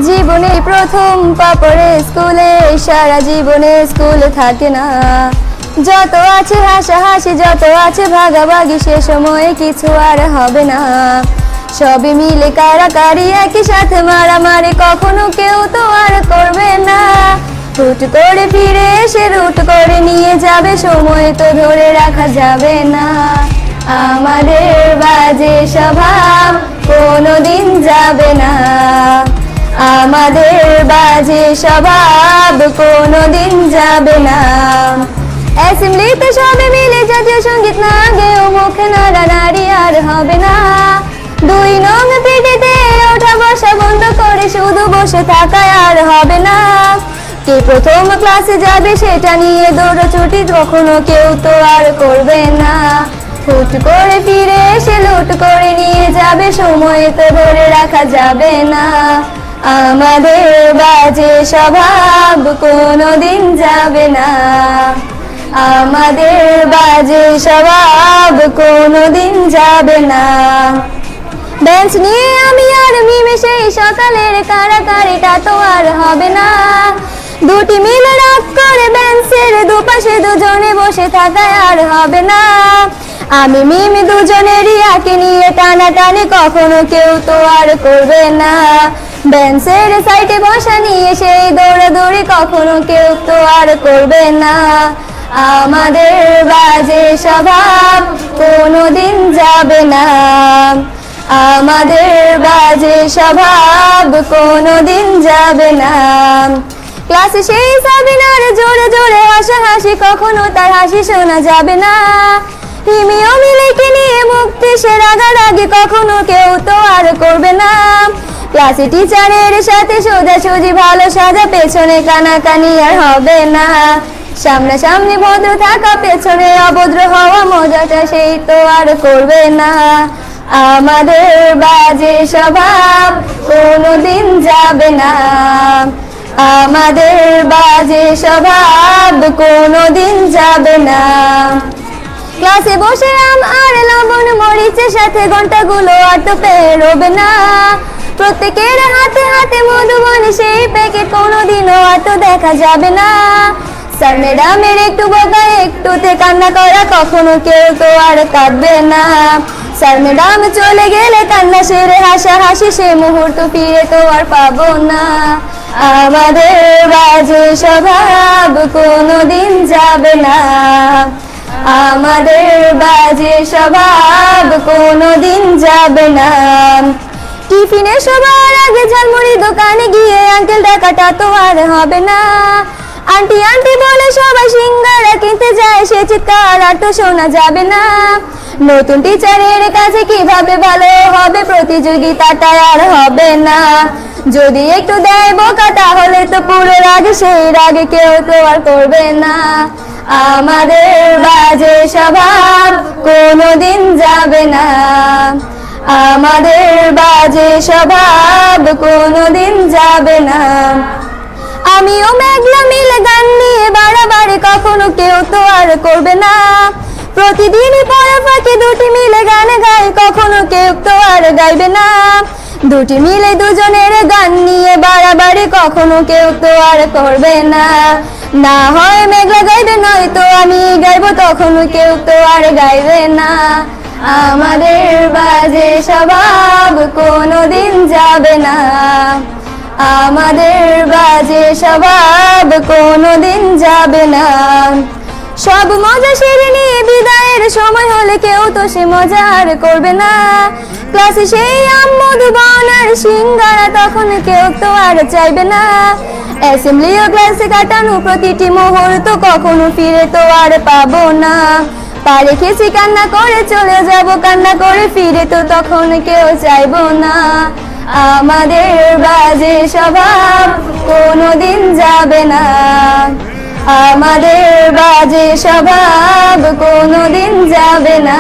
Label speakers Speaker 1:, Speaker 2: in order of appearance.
Speaker 1: জীবনে প্রথম পা পড়ে স্কুলে, সারা জীবনে স্কুল থাকে না। যত আছে হাসাহাসি, যত আছে ভাগাভাগি, সে সময়ে কিছু আর হবে না। সবে মিলে কারাকারি, একই সাথে মারামারি, কখনো কেউ তো আর করবে না। হুট করে ফিরে এসে রুট করে নিয়ে যাবে, সময় তো ধরে রাখা যাবে না। আমাদের বাজে স্বভাব কোনোদিন যাবে না, আমাদের বাজে স্বভাব কোনোদিন যাবে না। অ্যাসেম্বলিতে সবে মিলে জাতীয় সঙ্গীত না গেয়েও মুখে নাড়ানাড়ি আর হবে না। 2 নং পিটিতে ওঠা বসা বন্ধ করে শুধু বসে থাকায় আর হবে না। কে প্রথম ক্লাসে যাবে সেটা নিয়ে দৌড়াছুটি কখনো কেউ তো আর করবে না। হুট করে ফিরে এসে লুট করে নিয়ে যাবে, সময় তো ধরে রাখা যাবে না। আমাদের বাজে স্বভাব কোনোদিন যাবে না, আমাদের বাজে স্বভাব কোনোদিন যাবে না। বেঞ্চ নিয়ে আমি আর মিমে সেই সকালের কারাকারিটা তো আর হবে না। দুটি মিলে রাগ করে বেঞ্চের দুপাশে দুজনে বসে থাকায় আর হবে না। আমি মিমি দুজনেরই আঁকে নিয়ে টানাটানি কখনো কেউ তো আর করবে না। বেঞ্চের সাইডে বসা নিয়ে সেই দৌড়াদৌড়ি কখনো কেউ তো আর করবে না। আমাদের বাজে স্বভাব কোনোদিন যাবে না, আমাদের বাজে স্বভাব কোনোদিন যাবে না। ক্লাসে সেই সাবিনার জোরে জোরে হাসাহাসি, কখনো তার হাসি শোনা যাবে না। হিমিও মিলেকে নিয়ে মুক্তি সে রাগারাগি কখনো কেউ তো আর করবে না। ক্লাসে টিচারের সাথে সোজাসুজি ভালো সাজা, পেছনে কানাকানি আর হবে না। সামনাসামনি ভদ্র থাকা, পেছনে অভদ্র হওয়া, মজাটা সেই তো আর করবে না। আমাদের বাজে স্বভাব কোনোদিন যাবে না, আমাদের বাজে স্বভাব কোনোদিন যাবে না। ক্লাসে বসে আম আর লবণ মরিচের সাথে ঘন্টাগুলো আর তো পেরোবে না। প্রত্যেকের হাতে হাতে মধুবনী সেই প্যাকেট কোনোদিনও আর তো দেখা যাবে না। স্যার ম্যাডামের একটু বকা, একটুতে কান্না করা, কখনো কেউ তো আর কাঁদবে না। স্যার ম্যাডাম চলে গেলে কান্না সেরে হাসাহাসি, সে মুহূর্ত ফিরে তো আর পাবো না। আমাদের বাজে স্বভাব কোনোদিন যাবে না, আমাদের বাজে স্বভাব কোনোদিন যাবে না। টিফিনে সবার আগে ঝালমুড়ি দোকানে গিয়ে আঙ্কেল ডাকাটা তো আর হবে না। আন্টি আন্টি বলে সবাই সিঙ্গারা কিনতে যায়, সে চিৎকার আর তো শোনা যাবে না। নতুন টিচারের কাছে কিভাবে ভালো হবে, প্রতিযোগিতাটা আর হবে না। যদি একটু দেয় বোকা তাহলে তো পুরো রাগ, সেই রাগে কেউ তো আর করবে না। আমাদের বাজে স্বভাব কোনোদিন যাবে না, আমাদের বাজে স্বভাব কোনোদিন যাবে না। আমিও মেঘলা মিলে গান নিয়ে বাড়াবাড়ি, কখনো কেউ তো আর করবে না। প্রতিদিনই পড়া ফাঁকে দুটি মিলে গান গাই, কখনো কেউ তো আর গাইবে না। দুটি মিলে দুজনের গান নিয়ে বাড়াবাড়ি, কখনো কেউ তো আর করবে না। না হয় মেঘলা গাইবে, নয়তো আমি গাইবো, তখনও কেউ তো আর গাইবে না। আমাদের বাজে স্বভাব কোনোদিন যাবে না, আমাদের বাজে স্বভাব কোনোদিন যাবে না। সব মজা সেরে নিয়ে বিদায়ের সময় হলে কেউ তো সে মজা আর করবে না। ক্লাসে সেই আম মধুবন আর সিঙ্গারা, তখন কেউ তো আর চাইবে না। অ্যাসেম্বলি ও ক্লাসে কাটানো প্রতিটি মুহূর্ত কখনো ফিরে তো আর পাবো না। পা রেখেছি কান্না করে চলে যাব, কান্না করে ফিরে তো তখন কেউ চাইবো না। আমাদের বাজে স্বভাব কোনোদিন যাবে না, আমাদের বাজে স্বভাব কোনোদিন যাবে না।